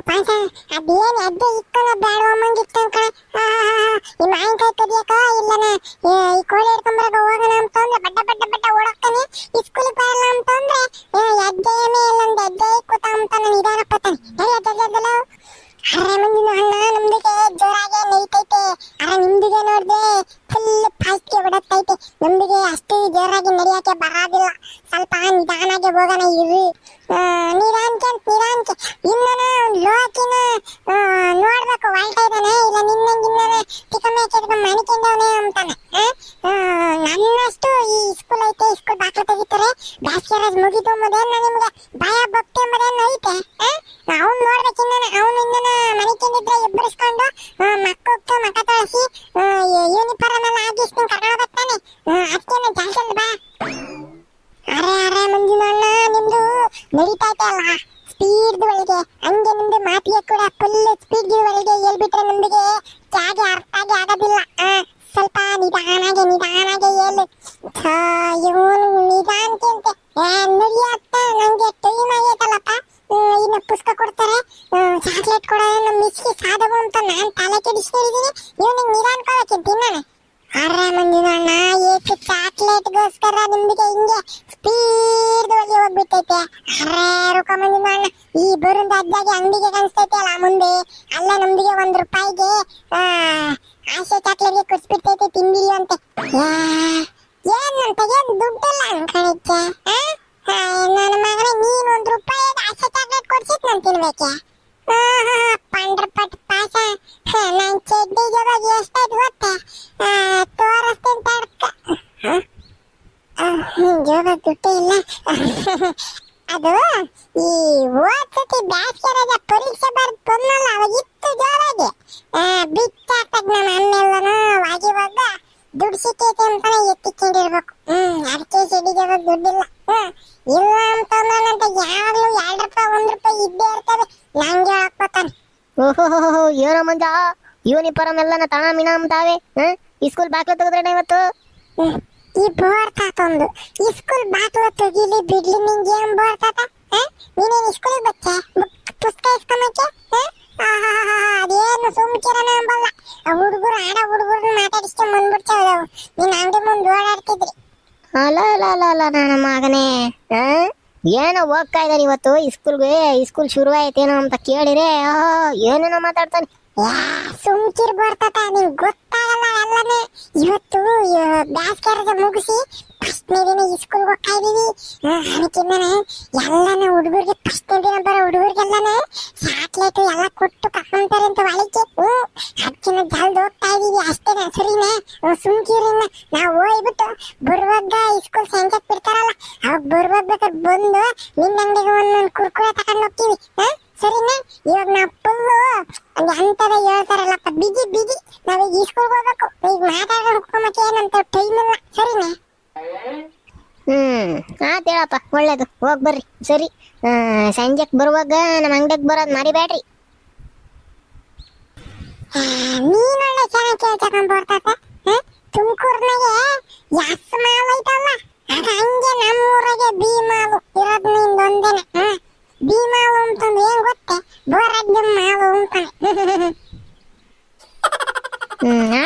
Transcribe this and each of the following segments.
ಪಾಯ್ಸ ಅದೇನ್ ಎದ್ದೆ ಇಕ್ಕನ ಬೇಡ ಅಮ್ಮಂಗಿತ್ತ ಕಣ. ಈ ಮಾವಿನಕಾಯಿ ಕದಿಯಕ ಇಲ್ಲನ ಈ ಕೋಳಿ ಹಿಡ್ಕೊಂಬರಾಗ ಹೋಗೋಣ ಅಂತಂದ್ರೆ ಬಡ್ಡ ಬಡ್ಡ ಬಡ್ಡ ಓಡಾಕ್ತಾನೆ. ಸ್ಕೂಲಿಗೆ ಬರಲ್ಲ ಅಂತಂದ್ರೆ ಎದ್ದೆನೇ ಇಲ್ಲೊಂದು ಎದ್ದೆ ಕೂತ ಅಂತಾನೆ ನಿಧಾನ ಕೂತಾನೆ. ನಡೆಯದ್ದಲ್ಲ ಅರೆ ಮುಂದಿನ ಅಣ್ಣ ನಮ್ದಿಗೆ ಜೋರಾಗೆ ನೈತೈತೆ. ಅರೆ ನಿಮ್ದಿಗೆ ನೋಡ್ದೆ ಫುಲ್ ಫಾಸ್ಟ್ಗೆ ಹೊಡತ್ತೈತೆ. ನಮ್ದಿಗೆ ಅಷ್ಟು ಜೋರಾಗಿ ನಡೆಯಕ್ಕೆ ಬರೋದಿಲ್ಲ. ಸ್ವಲ್ಪ ನಿಧಾನಾಗೆ ಹೋಗೋಣ ಇರ್ರಿ. ನಿಧಾನಕ್ಕೆ ಇನ್ನನ ಲೋಕಿನ ನೋಡ್ಬೇಕು ಹೊಲ್ಟ ಇದ್ದಾನೆ ಇಲ್ಲ ನಿನ್ನಂಗಿನ್ನ ತಿಕ್ಕಮೇಕೆ ಮಣಿಕೊಂಡವನೇ ಅಂತಾನೆ. ನನ್ನಷ್ಟು ಈ ಸ್ಕೂಲ್ ಐತೆ, ಸ್ಕೂಲ್ ಬಾಕ್ಲು ತೆಗಿತಾರೆ, ಬ್ಯಾಸ್ಗೆ ರಜ್ ಮುಗಿದು ಮೊದೇನ ನಿಮ್ಗೆ ಭಯ ಭಕ್ತಿ ಎಂಬುದೇನು ಐತೆ. ಅವ್ನು ನೋಡ್ಬೇಕಿನ್ನ ಅವನು ಇನ್ನನ ಮಣಿಕೊಂಡಿದ್ರೆ ಎಬ್ಬರಿಸ್ಕೊಂಡು ಮಕ್ಕ ತೊಳಸಿ ಯೂನಿಫಾರ್ಮ್ ಎಲ್ಲ ಆಗಿಸ್ತೀನಿ ಕರ್ಕೊಂಡು ಬರ್ತಾನೆ. ಅದಕ್ಕೇನು ಜಾಸ್ತಿ ಬಾ. ಅರೆ ಮುಂದಿನ ಅಣ್ಣ ನಿಮ್ದು ನಡೀತೈತೆ ಅಲ್ಲ ಸ್ಪೀಡ್ ಒಳಗೆ, ಹಂಗೆ ನಿಮ್ದು ಮಾತಿಗೆ ಕೂಡ ಫುಲ್ ಸ್ಪೀಡ್ ಒಳಗೆ ಹೇಳ್ಬಿಟ್ರೆ ನಮ್ದಿಗೆ ಜಾಗೆ ಅರ್ಥ ಆಗೋದಿಲ್ಲ. ಸ್ವಲ್ಪ ನಿಧಾನಾಗೆ ಹೇಳು. ಇವನು ನಿಧಾನಕ್ಕೆ ಅಂತೆ ನಡಿಯತ್ತ ನಂಗೆ ಟೈಮ್ ಆಗೈತಲ್ಲಪ್ಪ. ಇನ್ನು ಪುಸ್ತಕ ಕೊಡ್ತಾರೆ, ಚಾಕ್ಲೇಟ್ ಕೊಡೋಣ ನಮ್ಮ ಮಿಸ್ಗೆ ಸಾಧವು ಅಂತ ನಾನು ತಲೆ ಕೆಡಿಸ್ಕೊಂಡಿದ್ದೀನಿ. ಇವನಿಗೆ ನಿಧಾನಕ್ಕೆ ತಿನ್ನೋಣ. ಅರೆ ಮುಂದಿನ ಅಣ್ಣ ಏಕೆ ಚಾಕ್ಲೇಟ್ಗೋಸ್ಕರ ನಿಮ್ದಿಗೆ ಹಿಂಗೆ ಸ್ಪೀಡ್ ಒಳಗೆ ಹೋಗ್ಬಿಟ್ಟೈತೆ. ಅರೆ ರುಕ ಮುಂದಿನ ಅಣ್ಣ ಈ ಬರುಂದ ಅದ್ದಾಗೆ ಅಂಗಡಿಗೆ ಕಾಣಿಸ್ತೈತೆ ಅಲ್ಲ ಮುಂದೆ, ಅಲ್ಲ ನಮ್ದಿಗೆ ₹1 ಆಸೆ ಚಾಕ್ಲೇಟ್ಗೆ ಕುಡಿಸ್ಬಿಡ್ತೈತೆ ತಿಂದಿರಿ ಅಂತೆ. ಏನಂತ ಏನ್ ದುಡ್ಡಿಲ್ಲ ಅನ್ಕಣಿಕೆ. ನನ್ನ ಮಗನೇ ನೀನ್ ₹1 ಆಸೆ ಚಾಕ್ಲೇಟ್ ಕೊಡ್ಸಿದ್ ನಾನು ತಿನ್ಬೇಕೆ? ಪಂಡ್ರಪಟ್ ಪಾಸ ನನ್ ಚಡ್ಡಿ ಜೋಗ ಎಷ್ಟಾಯ್ತು ಗೊತ್ತೆ? ತೋರಿಸ್ತೀನಿ ತಡ್ಕ. ಜೋಗ ದುಡ್ಡು ಇಲ್ಲ. ಅದು ಈ ಓದ್ಸತಿ ಬ್ಯಾಸ್ಗೆ ರಜೆ ಪರೀಕ್ಷೆ ಬರ್ದು ಬಂದಲ್ಲ ಅವಾಗ ಇತ್ತು ಜೋರಾಗಿ ಬಿಟ್ಟಾಕ್ತದ ನಮ್ಮ ಅಮ್ಮೆಲ್ಲನೂ ಆಗಿವಾಗ ದುಡ್ಡು ಸಿಕ್ಕೈತೆ ಅಂತಾನೆ ಎತ್ತಿಕೊಂಡಿರ್ಬೇಕು. ಅದಕ್ಕೆ ಚಡ್ಡಿ ಜೋಗ ದುಡ್ಡಿಲ್ಲ. ಇಲ್ಲ ಅಂತಂದಂತ ಯಾವಾಗ್ಲೂ ₹2 ₹1 ಇದ್ದೇ ಇರ್ತವೆ. ನಂಗೆ ಹಾಕ್ಬೋತಾನೆ. ಓಹೋ ಏನೋ ಮಂಜ ಯೂನಿಫಾರ್ಮ್ ಎಲ್ಲನ ತಣ ಮಿಣ ಅಂತಾವೆ. ಈ ಸ್ಕೂಲ್ ಬಾಕ್ಲ ತೆಗೆದ್ರೆ ಇವತ್ತು ಈ ಬೋರ್ ತಾತೊಂದು ಈ ಸ್ಕೂಲ್ ಬಾಕ್ಲ ತೆಗಿಲಿ ಬಿಡ್ಲಿ ನಿಂಗೆ ಏನ್ ಬೋರ್ ತಾತ? ನೀನೇನು ಸ್ಕೂಲಿಗೆ ಬಚ್ಚೆ ಪುಸ್ತಕ ಇಸ್ಕೊಂಬಕ್ಕೆ? ಅದೇನು ಸುಮ್ಕಿರಣ ಅಂಬಲ್ಲ. ಆ ಹುಡುಗರು ಹುಡುಗರನ್ನ ಮಾತಾಡಿಸ್ಕೊಂಡ್ ಬಂದ್ಬಿಡ್ತಾವ. ನೀನ್ ಅಂಗಡಿ ಮುಂದೆ ಓಡಾಡ್ತಿದ್ರಿ. ಅಲ್ಲ ನನ್ನ ಮಗನೇ ಏನೋ ಹೋಗ್ತಾ ಇದ್ದಾನೆ ಇವತ್ತು ಸ್ಕೂಲ್ಗೆ. ಸ್ಕೂಲ್ ಶುರು ಆಯ್ತೇನೋ ಅಂತ ಕೇಳಿದ್ರೆ ಏನೇನೋ ಮಾತಾಡ್ತಾನೆ. ಸುಮ್ಕಿರ್ ಬರ್ತಾತ ನಿಂಗೆ ಗೊತ್ತಾಗಲ್ಲ ಎಲ್ಲನೇ. ಇವತ್ತು ಬ್ಯಾಸ್ಗೆ ರಜೆ ಮುಗಿಸಿ ಫಸ್ಟ್ನೇ ದಿನ ಸ್ಕೂಲ್ಗೆ ಹೋಗ್ತಾ ಇದೀವಿ. ಅದಕ್ಕಿಂತ ಎಲ್ಲಾನ ಹುಡುಗರಿಗೆ ಫಸ್ಟ್ನೇ ದಿನ ಬರೋ ಹುಡುಗರಿಗೆಲ್ಲಾನ ಚಾಕ್ಲೇಟ್ ಎಲ್ಲ ಕೊಟ್ಟು ಕರ್ಕೊಂತಾರೆ ಅಂತ ಒಳಗೆ. ಅದಕ್ಕಿಂತ ಜಲ್ದಿ ಹೋಗ್ತಾ ಇದೀವಿ ಅಷ್ಟೇನಾ? ಸರಿನಾ? ಸುಮ್ಕಿರಿನ ನಾವು ಹೋಗ್ಬಿಟ್ಟು ಬರುವಾಗ ಸ್ಕೂಲ್ ಸಂಜೆ ಬಿಡ್ತಾರಲ್ಲ ಅವಾಗ ಬರುವಾಗ ಬೇಕಾದ್ರೆ ಬಂದು ನಿನ್ನ ಅಂಗಡಿಗೆ ಒಂದೊಂದು ಕುರ್ಕುರೆ ತಗೊಂಡು ಹೋಗ್ತೀವಿ. ಸರಿನಾ? ಇವಾಗ ನಾವು ಫುಲ್ಲು ಅಂತದ ಹೇಳ್ತಾರಲ್ಲಪ್ಪ ಬಿಗಿ ನಾವೀಗ ಈ ಸ್ಕೂಲ್ಗೆ ಹೋಗ್ಬೇಕು. ಈಗ ಮಾತಾಡೋಣ ಕುಟುಂಬಕ್ಕೆ ಏನಂತ ಟೈಮ್ ಇಲ್ಲ. ಸರಿನಾ? ಹೇಳಪ್ಪ ಒಳ್ಳೇದು. ಹೋಗ್ ಬರ್ರಿ. ಸರಿ ಸಂಜೆಕ್ ಬರುವಾಗ ನಮ್ಮ ಅಂಗಡಿಗೆ ಬರೋದು ಮರಿಬೇಡ್ರಿ. ನೀನೊಳ್ಳೆ ಚೆನ್ನಾಗಿ ಕೇಳ್ತಕೊಂಡ್ ಬರ್ತಾತ. ತುಮಕೂರ್ನಾಗೆ ಎಸ್ ಮಾಲ್ ಐತಲ್ಲ ಅದು ಹಂಗೆ ನಮ್ಮೂರಾಗೆ ಬಿ ಮಾಲು ಇರೋದು ನಿಂದೊಂದೇನೆ. ಬಿ ಮಾಲು ಅಂತಂದ್ರೆ ಏನ್ ಗೊತ್ತೆ? ಬೋರಾಗ್ಯ ಮಾಲು ಅಂತಾನೆ.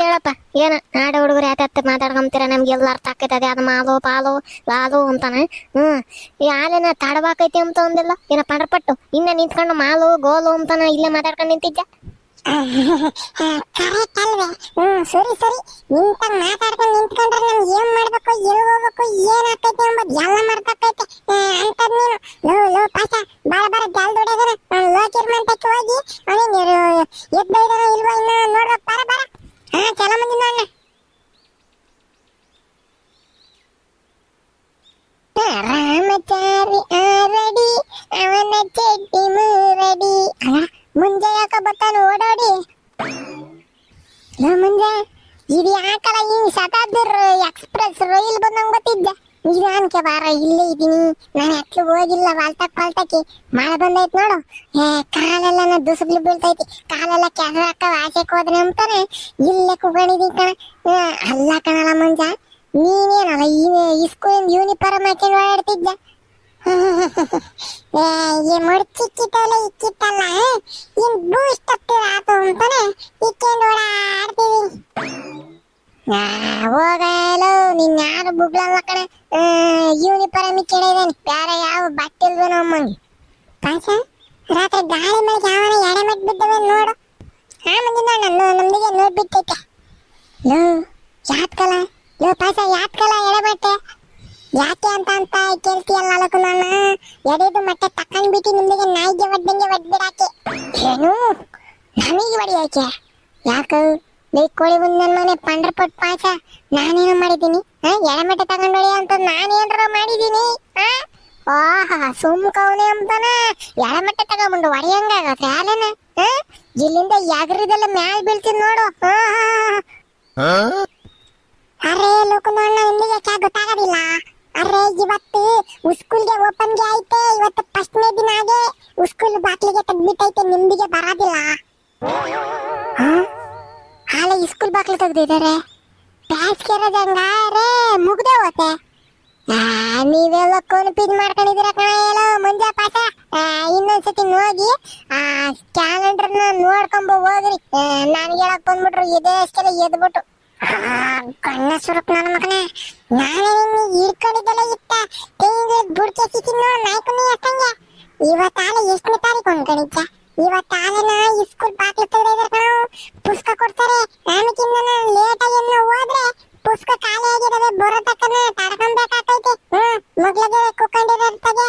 ಹೇಳಪ್ಪ ಏನ ಆಡ ಹುಡುಗರು ಯಾತ ಮಾತಾಡ್ಕೊಂತೀರ ನಮ್ಗೆಲ್ಲ ಅರ್ಥ ಆಕೈತದೆ. ಅದು ಮಾಲು ಪಾಲು ಲಾಲು ಅಂತಾನೆ. ಈ ಹಾಲೇನ ತಡವಾಕೈತಿ ಅಂತ ಒಂದಿಲ್ಲ ಏನ ಪಂಡ್ರಪಟ್ಟು ಇನ್ನ ನಿಂತ್ಕೊಂಡು ಮಾಲು ಗೋಲು ಅಂತಾನ ಇಲ್ಲೇ ಮಾತಾಡ್ಕೊಂಡು ನಿಂತಿದ್ದ. ಕರೆಕ್ಟ್ ಅಲ್ವೇ? ಸರಿ ನಿಂತಾಗ ಮಾತಾಡ್ಕೊಂಡು ನಿಂತ್ಕೊಂಡ್ರೆ ನಮ್ಗೆ ಏನ್ ಮಾಡ್ಬೇಕು, ಎಲ್ಲಿ ಹೋಗ್ಬೇಕು, ಏನ್ ಆಗ್ತೈತೆ ಎಂಬುದು ಎಲ್ಲ ಮಾಡ್ತಕ್ಕೈತೆ ಅಂತದ್ ನೀನು. ಲೋ ಪಾಸ ಬಾಳ ಜಲ್ದಿ ಹೊಡೆದನ ಲೋಕಿರ್ಮಂತಕ್ಕೆ ಹೋಗಿ ಅವನೇನು ಎದ್ದೈದನ ಇಲ್ವೋ ಇನ್ನ ನೋಡ್ಬೇಕು. ಬರ ಚಲ ಮಂದಿನ ಅಣ್ಣ. ರಾಮಚಾರಿ ಆರಡಿ ಅವನ ಚಡ್ಡಿ ಮೂರಡಿ. ಮುಂಜೆ ಯಾಕ ಬತ್ತಾನು ಓಡಾಡಿ? ಮುಂಜೆ ಇದು ಯಾಕಲ್ಲ ಈ ಶತಾಬ್ದಿ ಎಕ್ಸ್ಪ್ರೆಸ್ ರೈಲ್ ಬಂದಂಗ ಗೊತ್ತಿದ್ದೆ. ನಿಧಾನಕ್ಕೆ ಬಾರ, ಇಲ್ಲೇ ಇದ್ದೀನಿ ನಾನು. ಅಟ್ಲು ಹೋಗಿಲ್ಲ ಪಾಲ್ತಕ್ಕೆ ಮಳೆ ಬಂದೈತ್ ನೋಡು. ಕಾಲೆಲ್ಲ ದುಸುಗ್ಲಿ ಬೀಳ್ತೈತಿ, ಕಾಲೆಲ್ಲ ಕೆಸರಾಕ ಆಸೆಕ್ ಹೋದ್ರೆ ಅಂತಾನೆ ಇಲ್ಲೇ ಕುಗಳಿದೀನಿ ಕಣ. ಅಲ್ಲ ಕಣಲ್ಲ ಮುಂಜ, ನೀನೇನಲ್ಲ ಈ ಸ್ಕೂಲಿಂದ ಯೂನಿಫಾರ್ಮ್ ಹಾಕೊಂಡು ಓಡಾಡ್ತಿದ್ದೆ. ಈ ಮುಡ್ಚಿಕ್ಕಿತ್ತಲ್ಲ ಇಕ್ಕಿತ್ತಲ್ಲ ಇನ್ ಬೂಸ್ಟ್ ಆತು ಅಂತಾನೆ ಇಕ್ಕೊಂಡು ಓಡಾಡ್ತೀವಿ. ಹೋಗಲು ನಿನ್ ಯಾರು ಬುಗ್ಲಲ್ಲ ಕಣೆ. ಯೂನಿಫಾರ್ಮ್ ಇಕ್ಕಿಡಿದೇನೆ ಬೇರೆ ಯಾವ ಬಟ್ಟೆ ಇಲ್ವೋ ನಮ್ಮಂಗೆ. ಪಾಸ ರಾತ್ರಿ ಗಾಳಿ ಮೇಲೆ ಯಾವನ ಎಡೆಮೆಟ್ ಬಿದ್ದವೆ ನೋಡು. ಆ ಮುಂದಿನ ನನ್ನ ನಮ್ದಿಗೆ ನೋಡ್ಬಿಟ್ಟೈತೆ. ಲೋ ಯಾತ್ಕಲ ಲೋ ಪಾಸ ಯಾತ್ಕಲ ಎಡೆಮಟ್ಟೆ ಯಾಕೆ ಅಂತ ಕೇಳ್ತೀಯಲ್ಲ ಅಲಕು ನಾನು ಎಡೆದು ಮಟ್ಟೆ ತಕೊಂಡ್ಬಿಟ್ಟು ನಿಮ್ದಿಗೆ ನಾಯಿಗೆ ಒಡ್ದಂಗೆ ಒಡ್ಬಿಡಾಕೆ. ಏನು ನನಗೆ ಹೊಡಿಯಾಕೆ ಯಾಕೆ ಕೋಳಿ ಮುಂದೆ ನನ್ನ ಮನೆ ಪಂಡ್ರಪಟ್ಟು ಪಾಸ ನಾನೇನು ಮಾಡಿದ್ದೀನಿ? ಎಡೆಮಟ್ಟೆ ತಗೊಂಡು ಹೊಡಿಯ ಅಂತ ನಾನೇನ್ರ ಮಾಡಿದ್ದೀನಿ? ಆಹಾ ಸುಮ್ಕವನೆ ಅಂತಾನ ಎಡೆಮಟ್ಟೆ ತಗೊಂಡು ಹೊಡಿಯಂಗಾಗತ್ತೆ ಅಲ್ಲೇನ? ಇಲ್ಲಿಂದ ಯಾಗ್ರಿದೆಲ್ಲ ಮ್ಯಾಲ್ ಬೀಳ್ತೀನಿ ನೋಡು. ಅರೆ ಲೋಕನಣ್ಣ ನಿಮಗೆ ಯಾಕೆ ಗೊತ್ತಾಗೋದಿಲ್ಲ? ಅರೆ ಇವತ್ತು ಸ್ಕೂಲ್ಗೆ ಓಪನ್ಗೆ ಐತೆ. ಇವತ್ತು ಫಸ್ಟ್ನೇ ದಿನ ಆಗಿ ಸ್ಕೂಲ್ ಬಾಕ್ಲಿಗೆ ತೆಗ್ದ್ಬಿಟ್ಟೈತೆ. ನಿಮ್ದಿಗೆ ಬರೋದಿಲ್ಲ. ಹಾಲೆ ಸ್ಕೂಲ್ ಬಾಕ್ಲು ತೆಗ್ದಿದ್ದಾರೆ. ಬ್ಯಾಸ್ಗೆ ಇರೋದಂಗಾರೆ ಮುಗ್ದೆ ಹೋತೆ. ನೀವೆಲ್ಲ ಕನ್ಫ್ಯೂಸ್ ಮಾಡ್ಕೊಂಡಿದ್ದೀರ ಕಣ. ಹೇಳೋ ಮುಂಜಾ ಪಾಸ ಇನ್ನೊಂದ್ಸತಿ ಹೋಗಿ ಕ್ಯಾಲೆಂಡರ್ನ ನೋಡ್ಕೊಂಬ ಹೋಗ್ರಿ. ನನಗೆ ಹೇಳಕ್ ಬಂದ್ಬಿಟ್ರು ಇದೇ ಅಷ್ಟೆಲ್ಲ ಎದ್ಬಿಟ್ಟು ಕಣ್ಣ ಸುರಕ್ ನನ್ನ ಮಗನೇ. ನಾನೇ ಹಿಡ್ಕೊಂಡಿದ್ದೆಲ್ಲ ಇತ್ತ ತೆಂಗಿನ ಬುಡ್ಕೆ ಸಿಕ್ಕಿ ನೋಡ್ ನಾಯ್ಕನಿ ಅಷ್ಟಂಗೆ. ಇವತ್ತಾಲೆ ಎಷ್ಟನೇ ತಾರೀಕು ಅನ್ಕೊಂಡಿದ್ದ? ಇವತ್ತಾಲೆನ ಸ್ಕೂಲ್ ಬಾಕ್ಲು ತೆಗೆದಿದ್ದಾರೆ ಕಣ. ಪುಸ್ತಕ ಕೊಡ್ತಾರೆ. ಆಮೇಕಿಂದ ಲೇಟ್ ಆಗಿ ಹೋದ್ರೆ ಪುಸ್ತಕ ಖಾಲಿ ಆಗಿದಾವೆ. ಬರೋ ತಕ್ಕನ ತಡ್ಕೊಂಬೇಕಾಗ್ತೈತೆ. ಮಗ್ಳಿಗೆ ಕುಕ್ಕೊಂಡಿರೋರ್ತಾಗೆ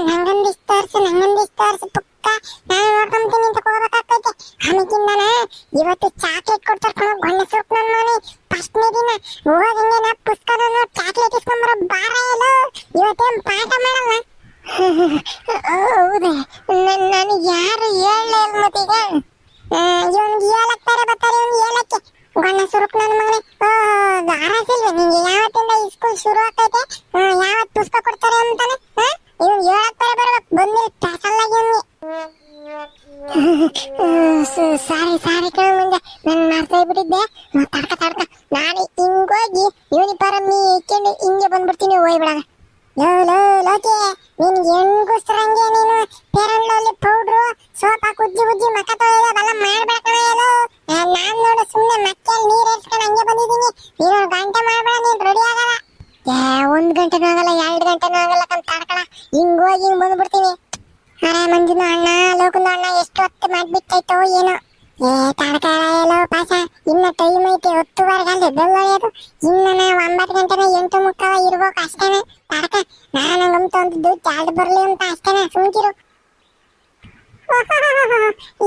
ನಂಗೊಂದಿಷ್ಟು ತೋರ್ಸು ಪುಕ್ಕ ನಾನು ನೋಡ್ಕೊಂತೀನಿ ಅಂತ ಹೋಗ್ಬೇಕಾಗ್ತೈತೆ. ಆಮೇಕಿಂದನ ಇವತ್ತು ಚಾಕ್ಲೇಟ್ ಕೊಡ್ತಾರ ಕಣ. ಗಂಡ ಸುರ್ಕ್ ನನ್ನ ಮನೆ ಫಸ್ಟ್ನೇ ದಿನ ಹೋಗಂಗೆ ನಾ ಪುಸ್ತಕ ಚಾಕ್ಲೇಟ್ ಇಸ್ಕೊಂಬರೋ ಬಾರ ಎಲ್ಲ. ಇವತ್ತೇನ್ ಪಾಠ ಮಾಡಲ್ಲ? ಹೌದೇ ನನಗೆ ಯಾರು ಹೇಳಲೇ ಇಲ್ಲ ಮತ್ತೀಗ. ಇವನ್ಗೆ ಹೇಳಕ್ತಾರೆ ಬರ್ತಾರೆ. ಇವ್ನು ಹೇಳಕ್ಕೆ ಗಂಡ ಸುರುಕ್ ನನ್ನ ಮಗನೇ. ಆರಾಸಿಲ್ವ ನಿಂಗೆ ಯಾವತ್ತಿಂದ ಸ್ಕೂಲ್ ಶುರು ಆಗ್ತೈತೆ? ಯಾವತ್ತು ಪುಸ್ತಕ ಕೊಡ್ತಾರೆ ಅಂತಾನೆ ಇವನು ಹೇಳಕ್ತಾರೆ ಬರ್ಬೇಕು. ಬಂದಿಲ್ಲ ಟಸಲ್ಲಾಗಿ ಇವನ್ಗೆ. ಸಾರಿ ಕಣ ಮುಂದೆ ನಾನು ಮಾಡ್ತಾ ಬಿಟ್ಟಿದ್ದೆ. ತಡ್ಕ ನಾನು ಹಿಂಗೋಗಿ ಯೂನಿಫಾರ್ಮ್ ಇಕ್ಕೊಂಡು ಹಿಂಗೆ ಬಂದ್ಬಿಡ್ತೀನಿ. ಹೋಗ್ಬಿಡಾಗ ಲೋಕೆ ನಿನ್ಗೆ ಹೆಣ್ಗುಸ್ರಂಗೆ ನೀನು ಪೇರಣ್ಣಲ್ಲಿ ಪೌಡ್ರು ಸೋಪ್ ಹಾಕಿ ಉಜ್ಜಿ ಮಕ್ಕ ತೊಳೆಯೋದು ಅವೆಲ್ಲ ಮಾಡ್ಬೇಕಣ. ಹೇಳು ನಾನ್ ನೋಡು ಸುಮ್ಮನೆ ಮಕ್ಕಳಲ್ಲಿ ನೀರ್ ಏರ್ಸ್ಕೊಂಡು ಹಂಗೆ ಬಂದಿದ್ದೀನಿ. ನೀನು ಗಂಟೆ ಮಾಡ್ಬೇಡ. ನೀನ್ ರೆಡಿ ಆಗಲ್ಲ. 1 ಗಂಟೆನೂ ಆಗಲ್ಲ 2 ಗಂಟೆನೂ ಆಗಲ್ಲ ಕಂತ ತಡ್ಕಣ. ಹಿಂಗೋಗಿ ಹಿಂಗ್ ಬಂದ್ಬಿಡ್ತೀನಿ. ಅರೆ ಮಂಜುನ ಅಣ್ಣ ಲೋಕನ ಅಣ್ಣ ಎಷ್ಟು ಹೊತ್ತು ಮಾಡ್ಬಿಟ್ಟಾಯ್ತೋ ಏನೋ. ತಡ್ಕ ಹೇಳೋ ಪಾಸ ಇನ್ನ ಟೈಮ್ ಐತೆ. 10:15 ಗಂಟೆ ಬೆಲ್ ಹೊಳೆಯೋದು. ಇನ್ನ 9 ಗಂಟೆನ 8:15 ಇರ್ಬೇಕು ಅಷ್ಟೇನೆ. ತಡ್ಕ ನಾನಂಗಂತ ಒಂದು ಚಾರ್ಜ್ ಬರ್ಲಿ ಅಂತ ಅಷ್ಟೇನೆ. ಸುಮ್ಕಿರು.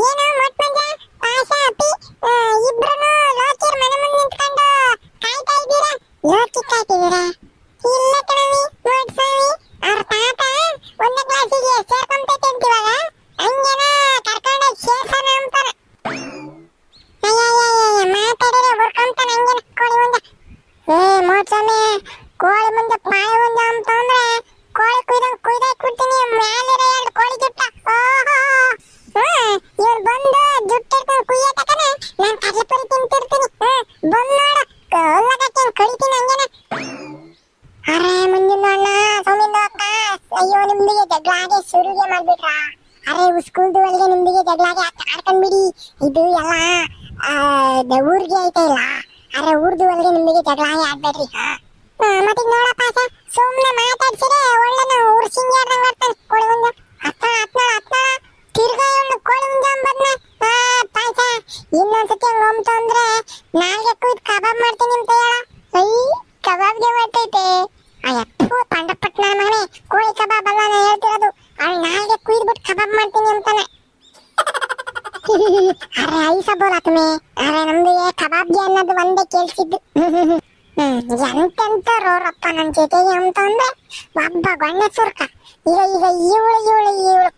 ಏನೋ ಮೊಟ್ ಮಂಜ ಪಾಸ ಅಪ್ಪಿ ಇಬ್ರು ಲೋಕಿರ್ ಮನೆ ಮುಂದೆ ನಿಂತ್ಕೊಂಡು ಕಾಯ್ತಾ ಇದ್ದೀರಾ? ಲೋಕಿ ಕಾಯ್ತಿದ್ದೀರಾ? ಇಲ್ಲ ಕಣವಿ ಮೊಟ್ ಸ್ವಾಮಿ ಅವ್ರ ತಾತ 1ನೇ ಕ್ಲಾಸಿಗೆ ಸೇರ್ಕೊಂತೈತೆ ಅಂತಿವಾಗ ಹಂಗೇನ ಕರ್ಕೊಂಡೋಗಿ ಸೇರ್ಸೋಣ ಅಂತಾನೆ. ಮಾತಾಡಿದ್ರೆ ಬರ್ಕೊಂತಾನೆ ಹಂಗೇನ ಕೋಳಿ ಮುಂದೆ. ಮೊಟ್ ಸ್ವಾಮಿ ಕೋಳಿ ಮುಂದೆ ಪಾಳಿ ಮುಂದೆ ಅಂತ ಅಂದ್ರೆ ಕೋಳಿ ಕುಯ್ದಾಯ್ ಕೊಡ್ತೀನಿ. ಮ್ಯಾಲಿರೋ 2 ಕೋಳಿ ಜುಟ್ಟ ಇವ್ರು ಬಂದು ಜುಟ್ಟಿರ್ಕೊಂಡು ಕುಯ್ಯ ತಕನ ನಾನು ಕಡ್ಲೆಪುರಿ ತಿಂತಿರ್ತೀನಿ. ಬಂದ್ ನೋಡ ಹೊಲ್ಲಗಕ್ಕೆ ಕಳಿತೀನಿ ಹಂಗೇನ. ಅರೆ ಮುಂದಿನ ಅಣ್ಣ ಸೋಮಿಂದ ಅಕ್ಕ ಅಯ್ಯೋ ನಿಮ್ದಿಗೆ ಜಗ್ಲಾಗೆ ಶುರುಗೆ ಮಾಡ್ಬಿಟ್ರ. ಅರೆ ಸ್ಕೂಲ್ದು ಒಳಗೆ ನಿಮ್ದಿಗೆ ಜಗ್ಲಾಗೆ ಆಡ್ಕೊಂಡ್ಬಿಡಿ. ಇದು ಎಲ್ಲ ಊರ್ಗೆ ಐತೆ ಇಲ್ಲ. ಅರೆ ಊರ್ದು ಒಳಗೆ ನಿಮ್ದಿಗೆ ಜಗ್ಲಾಗೆ ಆಡ್ಬೇಡ್ರಿ. ಮತ್ತೆ ನೋಡ ಪಾಸ ಸುಮ್ನೆ ಮಾತಾಡ್ಸಿದ್ರೆ ಒಳ್ಳೆ ಉರ್ಸಿಂಗೆ ಆಡ್ದಂಗೆ ಆಡ್ತಾನೆ ಕೋಳಿ ಮುಂದೆ. ಹತ್ತಣ ತಿರ್ಗಾ ಇವನು ಕೋಳಿ ಮುಂದೆ ಅಂಬದ್ನ ಪಾಸ ಇನ್ನೊಂದ್ಸತಿ ಹಂಗ ಹೋಮ್ತು ಅಂದ್ರೆ ನಾಲ್ಗೆ ಕುಯ್ದು ಕಬಾಬ್ ಮಾಡ್ತೀನಿ ಅಂತ ಹೇಳ. ಕಬಾಬ್ಗೆ ಮಾಡ್ತೈತೆ. ಅಯ್ಯಪ್ಪು ಪಂಡಪಟ್ಟ ನನ್ನ ಮಗನೇ ಕೋಳಿ ಕಬಾಬ್ ಅಲ್ಲ ನಾನು ಹೇಳ್ತಿರೋದು. ಅವಳು ನಾಲ್ಗೆ ಕುಯ್ದ್ಬಿಟ್ಟು ಕಬಾಬ್ ಮಾಡ್ತೀನಿ ಅಂತಾನೆ. ಅರೆ ಐಸ ಬೋಲಾತ್ಮೆ. ಅರೆ ನಮ್ದಿಗೆ ಕಬಾಬ್ಗೆ ಅನ್ನೋದು ಒಂದೇ ಕೇಳಿಸಿದ್ದು. ಎಂತೆಂತರೋರಪ್ಪ ನನ್ನ ಜೊತೆಗೆ ಅಂತ ಅಂದ್ರೆ ಒಬ್ಬ ಗಣ್ಣ ಸುರ್ಕ. ಈಗ ಇವಳು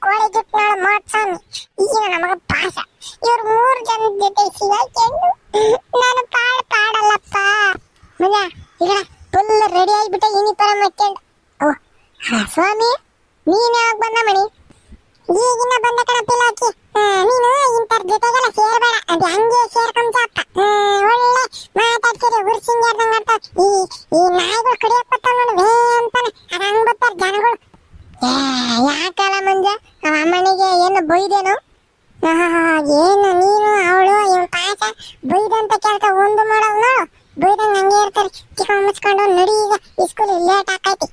ಕೋಳಿ ಜುಟ್ನಾಳ ಮಾಡ್ಸಾಮಿ. ಈಗ ನಮಗ ಪಾಸ. ಇವ್ರು 3 ಜನದ ಜೊತೆ ಸಿಗಾಕೊಂಡು ನಾನು ಪಾಡಲ್ಲಪ್ಪ. ಮಗ ಈಗ ಫುಲ್ ರೆಡಿ ಆಗಿಬಿಟ್ಟೆ ಯೂನಿಫಾರ್ಮ್ ಹಾಕೊಂಡು. ಸ್ವಾಮಿ ನೀನ್ ಯಾವಾಗ ಬಂದ ಮಣಿ? ಈಗಿನ ಬಂದ ಕಣ ಪಿಲಾಕಿ. ನೀನು ಇಂಥರ ಜೊತೆಗೆಲ್ಲ ಸೇರ್ಬೇಡ. ಅದು ಹಂಗೆ ಸೇರ್ಕೊಂತಪ್ಪ. ಒಳ್ಳೆ ಮಾತಾಡ್ಸಿರಿ ಉರ್ಸಿಂಗ್ ಆಡ್ದಂಗ ಆಡ್ತಾವ. ಈ ನಾಯಿಗಳು ಕಡಿಯಕ್ ಬರ್ತಾವ ನೋಡು ವೇ ಅಂತಾನೆ. ಅದು ಹಂಗ್ ಬರ್ತಾರ ಜನಗಳು. ಮನೆಗೆ ಏನು ಬೈದೇನು ಏನು ನೀನು ಅವಳು ಇವ್ ಪಾಸ ಬೈದಂತ ಕೆಲಸ ಒಂದು ಮಾಡಲ್ ನೋಡು ಬೈದಂಗ ಹಂಗೆ ಇರ್ತಾರೆ ಚಿಕ್ಕ ಮುಚ್ಕೊಂಡು ನಡಿ ಈಗ ಸ್ಕೂಲ್ ಲೇಟ್ ಆಕೈತಿ